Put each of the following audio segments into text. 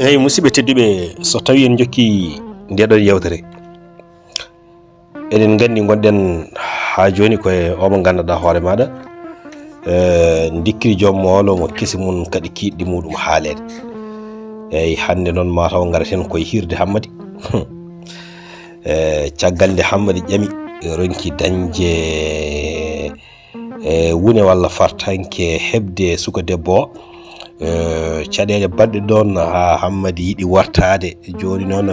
Hey musidɓe tedduɓe, so tawi en jokki ndeɗon yewtere eɗen gandi gonɗen ha joni koye omo ganduɗa hoore maɗa dikkiri joom mawlo mo kesi mum kadi kiiɗɗi muɗum haalede. Eyyi hande noon mataw garaten koye hirde Hammady caggal nde Hammady ƴami ronki dañde wune walla fartanke hebde suka debbo o caɗele badɗe ɗon ha Hammady yiɗi wartade. Joni noon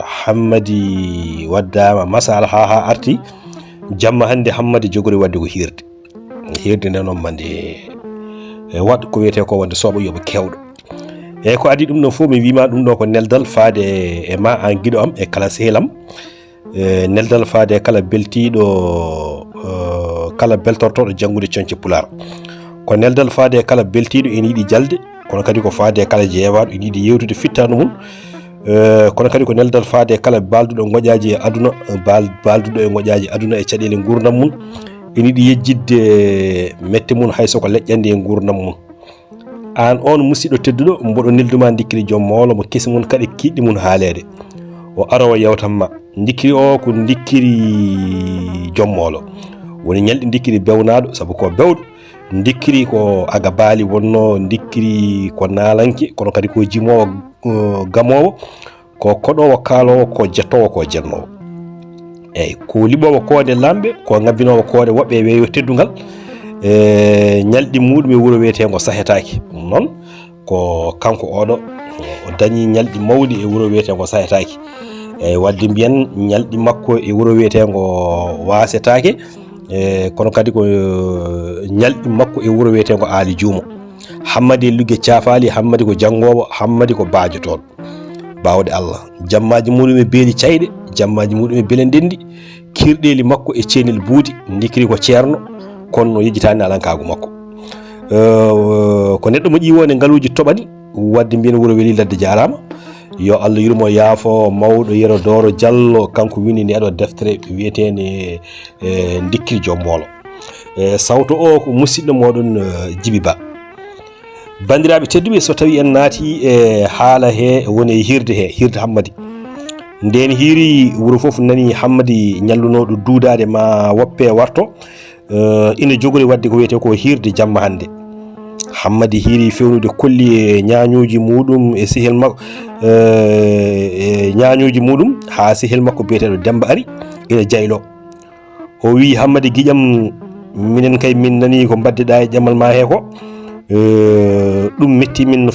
Hammady waddama masala ha arti jamma hande Hammady jogori wadde ko hirde nde noon mande wadde ko wiyete ko wonde soɓo yoɓe kewɗo. Eyyi ko adi ɗum ɗon fof mi wima ɗum ɗo ko neldal faade e ma an guiɗo am e kala sehilam, neldal faade e kala beltiɗo kala beltortoɗo janggude coñce Pular, ko neldal faade e kala beltiɗo ene yiɗi jalde, kono kadi ko faade e kala jeewaɗo ene yiɗi yewtude fittanu mum, kono kadi ko neldal faade e kala balduɗo goƴaji e aduna, balduɗo e goƴaji aduna e caɗele gurdam mum, ene yiɗi yejjidde mette mum hay soko leƴƴande e gurdam mum. An on musidɗo tedduɗo mboɗo nelduma dikkiri joom mawlo mo kesi mum kadi kiiɗɗi mum haalede o arowo yewtanma. Dikkiri o ko dikkiri joom mawlo, woni ñalɗi dikkiri bewnaɗo saabu ko bewɗo, dikkiri ko aga baali wonno, dikkiri ko nalanke, kono kadi ko jimowo gamowo, ko koɗowo kaalowo, ko jettowo, ko jennowo. Eyyi ko liɓowo koode lamɓe, ko ngabbinowo koode woɓɓe e weeyo teddugal, ñalɗi muɗum e wuuro wiyetego Sahetaki. Ɗum noon ko kanko oɗo o dañi ñalɗi mawɗi e wuuro wiyetego Sahetaki. Eyyi wadde mbiyen ñalɗi makko e wuuro wiyetego Wasetake, kono kadi ko ñalɗi makko e wuuro wiyetego Ali Juumo. Hammady e lugge caafali, Hammady ko janggowo, Hammady ko baajotoɗo bawde Allah. Jammaji muɗum e beeli cayɗe, jammaji muɗum e beele ndendi, kirɗeli makko e ceenel buudi, dikkiri ko ceerno kono no yejjitani alankago makko. Ko neɗɗo mo ƴiwo ne ngaluji toɓani wadde mbiyen wuuro weeli ladde jarama, yo Allah yurmo yaafo mawɗo Yero Doro Diallo, kanko wini ndeɗo deftere wiyetene dikkiri joom mawlo. Sawto o ko musidɗo moɗon Djiby Ba. Bandiraɓe tedduɓe, so tawi en naati e haala he woni hirde Hammady, nden hiiri wuuro foof nani Hammady ñallunoɗo duudade ma woppe warto, ina jogori wadde ko wiyete ko hirde jamma hande. Hammady hiiri fewnude kolli e ñañuji muɗum e sehil makko, ñañuji muɗum ha sehil makko biyeteɗo Demba ari ina jaylo. O wi Hammady guiƴam minen kay min nani ko baddeɗa e ƴamal ma he ko ɗum metti min